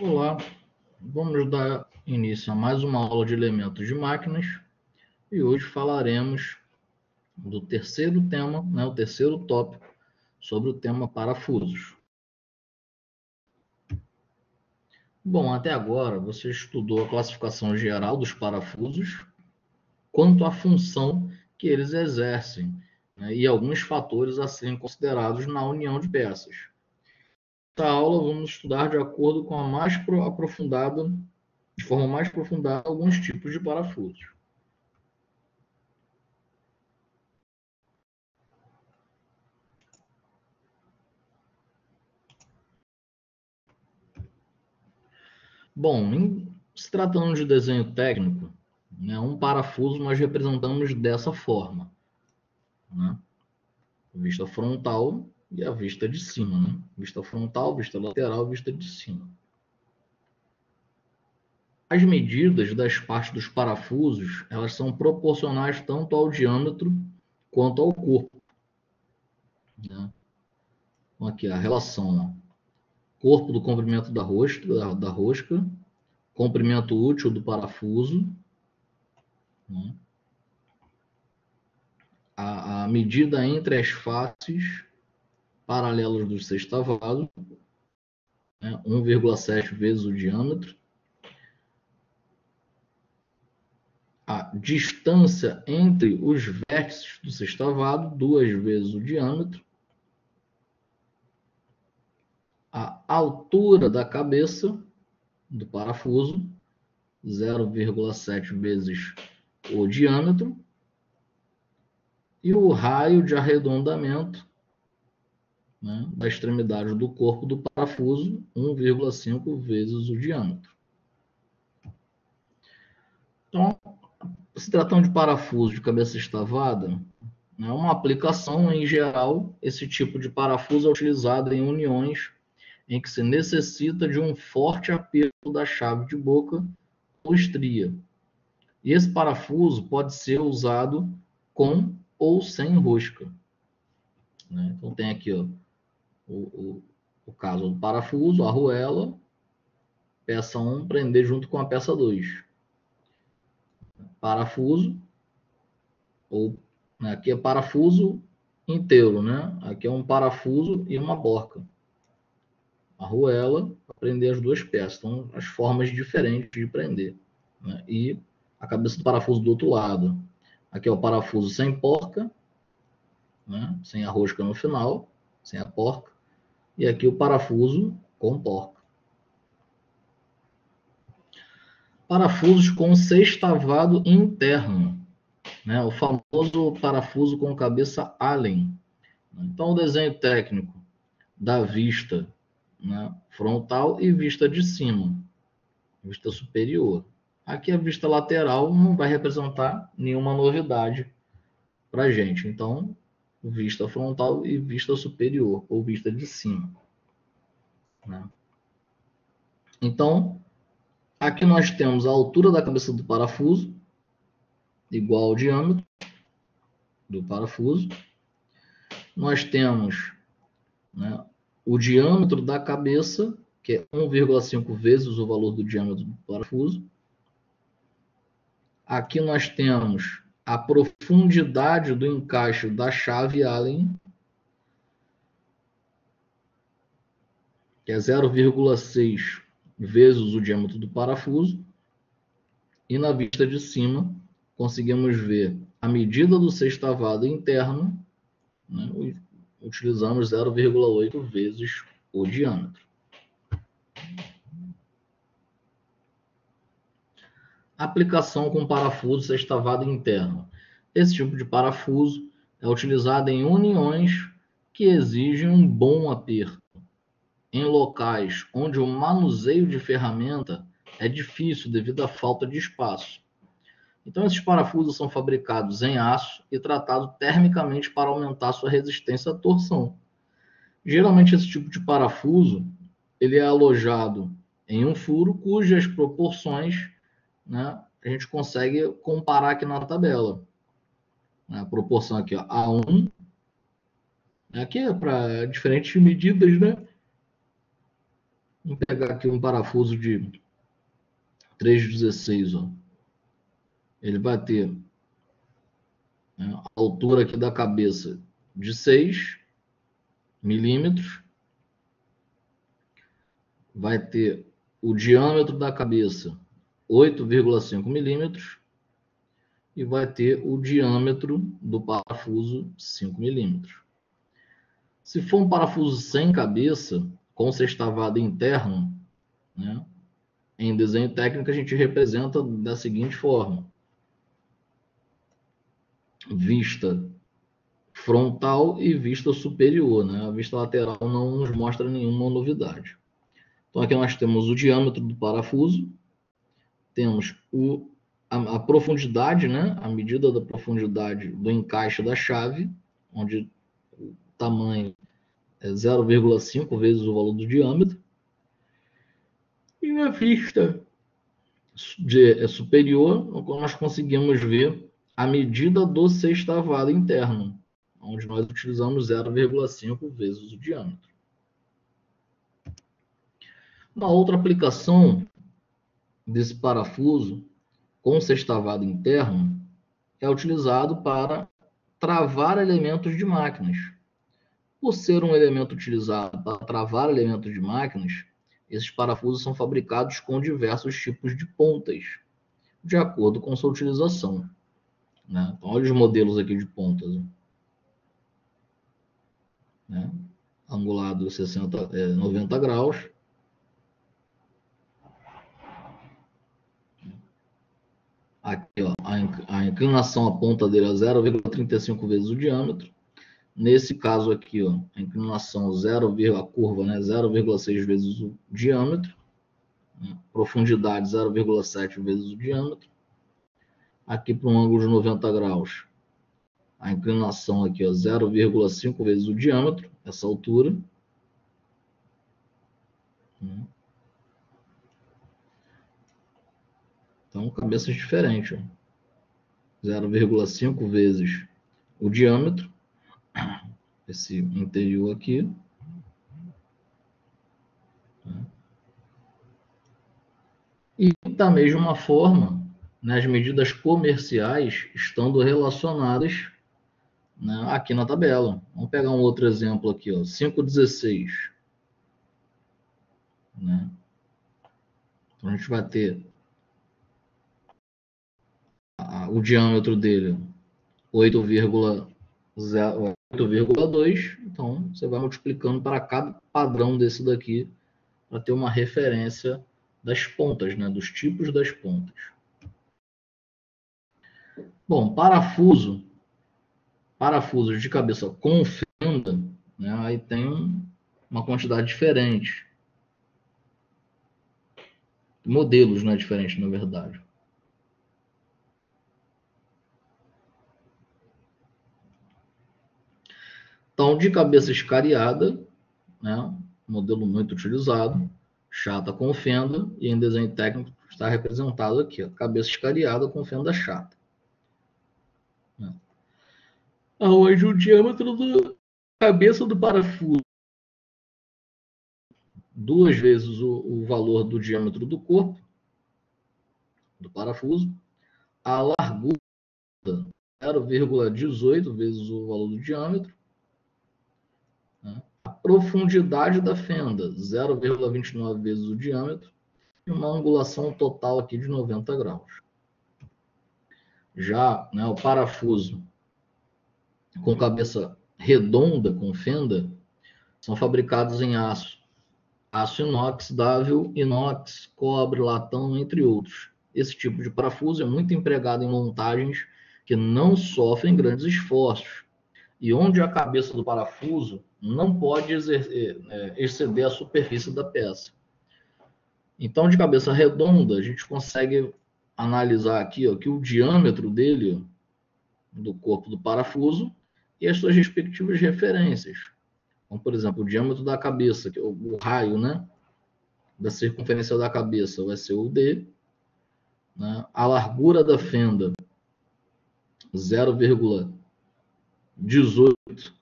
Olá, vamos dar início a mais uma aula de elementos de máquinas e hoje falaremos do terceiro tema, o terceiro tópico sobre o tema parafusos. Bom, até agora você estudou a classificação geral dos parafusos quanto à função que eles exercem, e alguns fatores a serem considerados na união de peças. Nesta aula vamos estudar de acordo com de forma mais aprofundada, alguns tipos de parafusos. Bom, se tratando de desenho técnico, um parafuso nós representamos dessa forma, né? Vista frontal e a vista de cima, né? Vista frontal, vista lateral, vista de cima. As medidas das partes dos parafusos, elas são proporcionais tanto ao diâmetro quanto ao corpo, né? Então, aqui a relação, corpo do comprimento da rosca, comprimento útil do parafuso, né? A medida entre as faces paralelos do sextavado, 1,7 vezes o diâmetro. A distância entre os vértices do sextavado, 2 vezes o diâmetro. A altura da cabeça do parafuso, 0,7 vezes o diâmetro. E o raio de arredondamento, da extremidade do corpo do parafuso, 1,5 vezes o diâmetro. Então, se tratando de parafuso de cabeça estavada, uma aplicação em geral, esse tipo de parafuso é utilizado em uniões em que se necessita de um forte aperto da chave de boca ou estria. E esse parafuso pode ser usado com ou sem rosca. Então tem aqui o caso do parafuso, a arruela, peça 1, prender junto com a peça 2. Parafuso, aqui é parafuso inteiro, Aqui é um parafuso e uma borca. Arruela, para prender as duas peças. Então, as formas diferentes de prender. E a cabeça do parafuso do outro lado. Aqui é o parafuso sem porca, sem a rosca no final, sem a porca. E aqui o parafuso com porca. Parafusos com sextavado interno, o famoso parafuso com cabeça Allen. Então, o desenho técnico da vista, frontal e vista de cima, vista superior. Aqui a vista lateral não vai representar nenhuma novidade para a gente. Então, vista frontal e vista superior, ou vista de cima. Então, aqui nós temos a altura da cabeça do parafuso, igual ao diâmetro do parafuso. Nós temos o diâmetro da cabeça, que é 1,5 vezes o valor do diâmetro do parafuso. Aqui nós temos a profundidade do encaixe da chave Allen, que é 0,6 vezes o diâmetro do parafuso. E na vista de cima, conseguimos ver a medida do sextavado interno, utilizamos 0,8 vezes o diâmetro. Aplicação com parafuso sextavado interno. Esse tipo de parafuso é utilizado em uniões que exigem um bom aperto, em locais onde o manuseio de ferramenta é difícil devido à falta de espaço. Então, esses parafusos são fabricados em aço e tratados termicamente para aumentar sua resistência à torção. Geralmente, esse tipo de parafuso ele é alojado em um furo cujas proporções, a gente consegue comparar aqui na tabela. A proporção aqui, A1, aqui é para diferentes medidas, Vamos pegar aqui um parafuso de 3,16, ó. Ele vai ter, né, a altura aqui da cabeça de 6 milímetros, vai ter o diâmetro da cabeça 8,5 milímetros e vai ter o diâmetro do parafuso 5 milímetros. Se for um parafuso sem cabeça, com sextavado interno, né, em desenho técnico a gente representa da seguinte forma: vista frontal e vista superior, né? A vista lateral não nos mostra nenhuma novidade. Então aqui nós temos o diâmetro do parafuso, temos a profundidade, né? A medida da profundidade do encaixe da chave, onde o tamanho é 0,5 vezes o valor do diâmetro. E na vista superior, nós conseguimos ver a medida do sextavado interno, onde nós utilizamos 0,5 vezes o diâmetro. Uma outra aplicação desse parafuso com sextavado interno é utilizado para travar elementos de máquinas. Por ser um elemento utilizado para travar elementos de máquinas, esses parafusos são fabricados com diversos tipos de pontas, de acordo com sua utilização, né? Então, olha os modelos aqui de pontas, né? Angulado 90 graus. Aqui, ó, a inclinação à ponta dele é 0,35 vezes o diâmetro. Nesse caso aqui, ó, a inclinação a curva, né, 0,6 vezes o diâmetro. Né? Profundidade 0,7 vezes o diâmetro. Aqui para um ângulo de 90 graus, a inclinação aqui, 0,5 vezes o diâmetro, essa altura. Então, cabeças diferentes. 0,5 vezes o diâmetro, esse interior aqui. E da mesma forma, né, as medidas comerciais estando relacionadas, né, aqui na tabela. Vamos pegar um outro exemplo aqui, 5,16. Né? Então a gente vai ter o diâmetro dele 8,2. Então você vai multiplicando para cada padrão desse daqui para ter uma referência das pontas, né, dos tipos das pontas. Bom, parafusos de cabeça com fenda, né, aí tem uma quantidade diferente. Modelos, né, diferentes, na verdade. Então, de cabeça escariada, né, modelo muito utilizado, chata com fenda, e em desenho técnico está representado aqui, ó, cabeça escariada com fenda chata. Onde o diâmetro da cabeça do parafuso 2 vezes o valor do diâmetro do corpo do parafuso, a largura 0,18 vezes o valor do diâmetro, né? A profundidade da fenda 0,29 vezes o diâmetro e uma angulação total aqui de 90 graus. Já, né, o parafuso com cabeça redonda, com fenda, são fabricados em aço inoxidável, inox, cobre, latão, entre outros. Esse tipo de parafuso é muito empregado em montagens que não sofrem grandes esforços e onde a cabeça do parafuso não pode exceder a superfície da peça. Então, de cabeça redonda, a gente consegue analisar aqui, ó, que o diâmetro dele, do corpo do parafuso, e as suas respectivas referências. Então, por exemplo, o diâmetro da cabeça, que é o raio, né, da circunferência da cabeça vai ser o D, né? A largura da fenda 0,18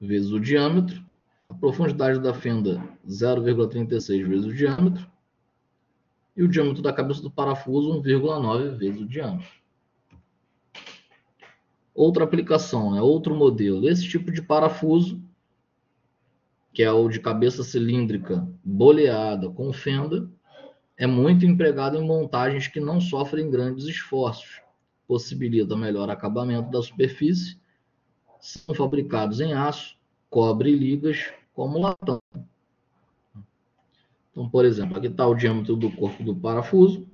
vezes o diâmetro, A profundidade da fenda, 0,36 vezes o diâmetro. E o diâmetro da cabeça do parafuso, 1,9 vezes o diâmetro. Outra aplicação, né? Outro modelo. Esse tipo de parafuso, que é o de cabeça cilíndrica boleada com fenda, é muito empregado em montagens que não sofrem grandes esforços. Possibilita melhor acabamento da superfície. São fabricados em aço, cobre e ligas, como latão. Então, por exemplo, aqui está o diâmetro do corpo do parafuso.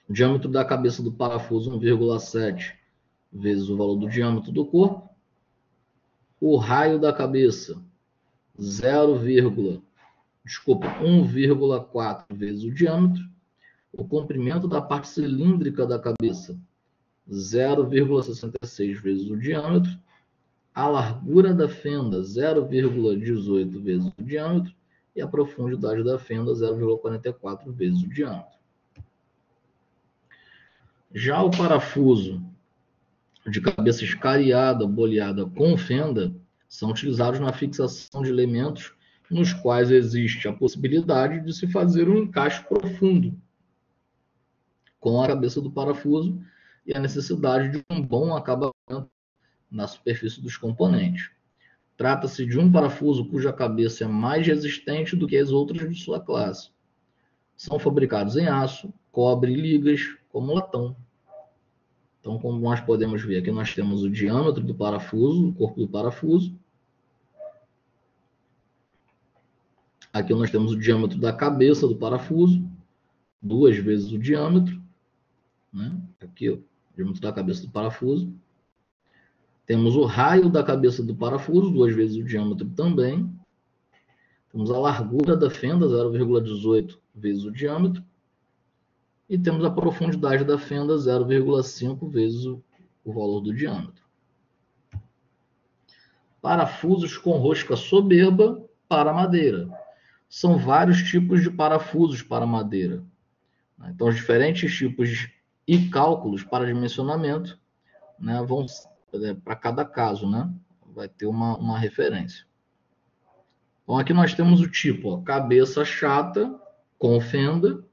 O diâmetro da cabeça do parafuso, 1,7 vezes o valor do diâmetro do corpo. O raio da cabeça, 1,4 vezes o diâmetro. O comprimento da parte cilíndrica da cabeça, 0,66 vezes o diâmetro. A largura da fenda, 0,18 vezes o diâmetro. E a profundidade da fenda, 0,44 vezes o diâmetro. Já o parafuso de cabeça escariada, boleada com fenda, são utilizados na fixação de elementos nos quais existe a possibilidade de se fazer um encaixe profundo com a cabeça do parafuso e a necessidade de um bom acabamento na superfície dos componentes. Trata-se de um parafuso cuja cabeça é mais resistente do que as outras de sua classe. São fabricados em aço, cobre e ligas, como latão. Então, como nós podemos ver, aqui nós temos o diâmetro do parafuso, o corpo do parafuso. Aqui nós temos o diâmetro da cabeça do parafuso, 2 vezes o diâmetro. Né? Aqui, o diâmetro da cabeça do parafuso. Temos o raio da cabeça do parafuso, 2 vezes o diâmetro também. Temos a largura da fenda, 0,18 vezes o diâmetro. E temos a profundidade da fenda, 0,5 vezes o valor do diâmetro. Parafusos com rosca soberba para madeira. São vários tipos de parafusos para madeira. Então, os diferentes tipos e cálculos para dimensionamento, né, vão para cada caso, né, vai ter uma referência. Então, aqui nós temos o tipo, cabeça chata com fenda,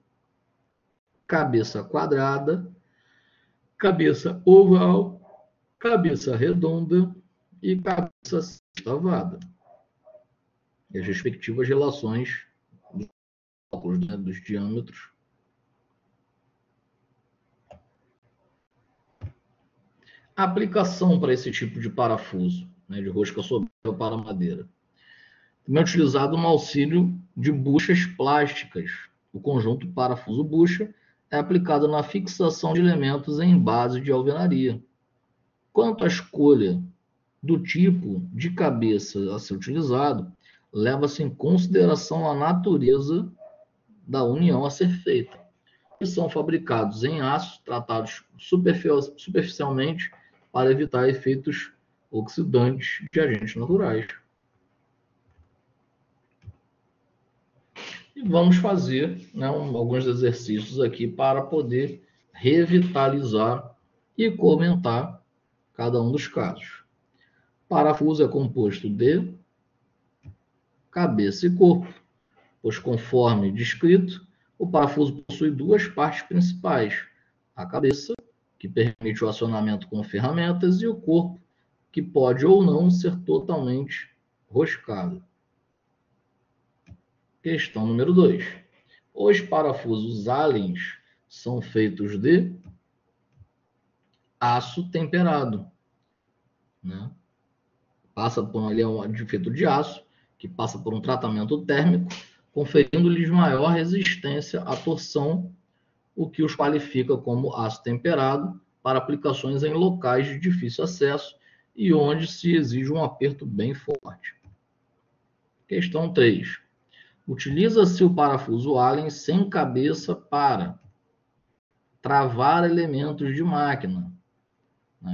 cabeça quadrada, cabeça oval, cabeça redonda e cabeça sextavada. E as respectivas relações dos cálculos, né, dos diâmetros. A aplicação para esse tipo de parafuso, né, de rosca soberba para madeira. Também é utilizado no auxílio de buchas plásticas. O conjunto parafuso-bucha é aplicado na fixação de elementos em base de alvenaria. Quanto à escolha do tipo de cabeça a ser utilizado, leva-se em consideração a natureza da união a ser feita. Eles são fabricados em aço, tratados superficialmente para evitar efeitos oxidantes de agentes naturais. E vamos fazer, né, alguns exercícios aqui para poder revitalizar e comentar cada um dos casos. Parafuso é composto de cabeça e corpo, pois conforme descrito, o parafuso possui duas partes principais: a cabeça, que permite o acionamento com ferramentas, e o corpo, que pode ou não ser totalmente roscado. Questão número 2. Os parafusos Allens são feitos de aço temperado. Né? Ele é feito de aço, que passa por um tratamento térmico, conferindo-lhes maior resistência à torção, o que os qualifica como aço temperado para aplicações em locais de difícil acesso e onde se exige um aperto bem forte. Questão 3. Utiliza-se o parafuso Allen sem cabeça para travar elementos de máquina.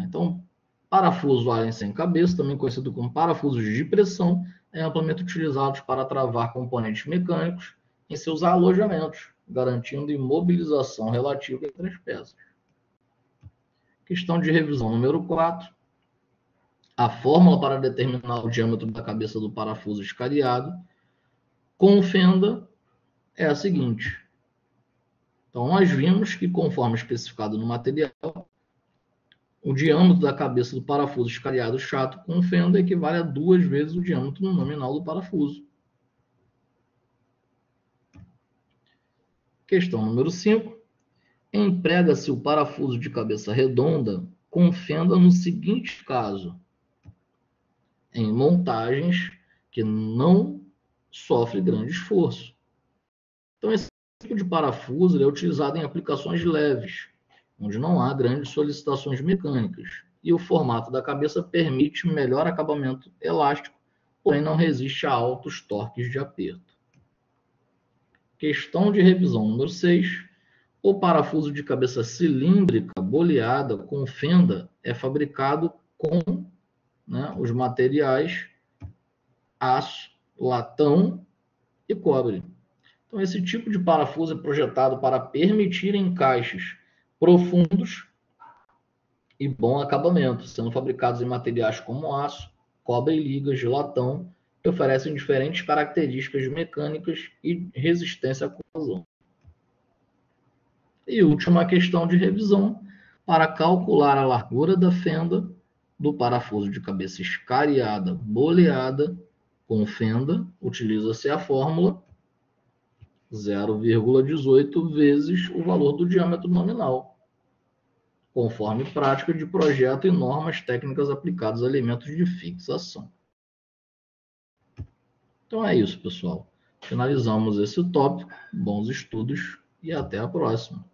Então, parafuso Allen sem cabeça, também conhecido como parafusos de pressão, é amplamente utilizado para travar componentes mecânicos em seus alojamentos, garantindo imobilização relativa entre as peças. Questão de revisão número 4. A fórmula para determinar o diâmetro da cabeça do parafuso escariado com fenda é a seguinte. Então, nós vimos que, conforme especificado no material, o diâmetro da cabeça do parafuso escariado chato com fenda equivale a 2 vezes o diâmetro nominal do parafuso. Questão número 5. Emprega-se o parafuso de cabeça redonda com fenda no seguinte caso: em montagens que não sofre grande esforço. Então, esse tipo de parafuso é utilizado em aplicações leves, onde não há grandes solicitações mecânicas, e o formato da cabeça permite melhor acabamento elástico, porém não resiste a altos torques de aperto. Questão de revisão número 6. O parafuso de cabeça cilíndrica boleada com fenda é fabricado com os materiais aço, latão e cobre. Então, esse tipo de parafuso é projetado para permitir encaixes profundos e bom acabamento, sendo fabricados em materiais como aço, cobre e ligas de latão, que oferecem diferentes características mecânicas e resistência à corrosão. E última questão de revisão: para calcular a largura da fenda do parafuso de cabeça escariada boleada com fenda, utiliza-se a fórmula 0,18 vezes o valor do diâmetro nominal, conforme prática de projeto e normas técnicas aplicadas a elementos de fixação. Então é isso, pessoal. Finalizamos esse tópico. Bons estudos e até a próxima.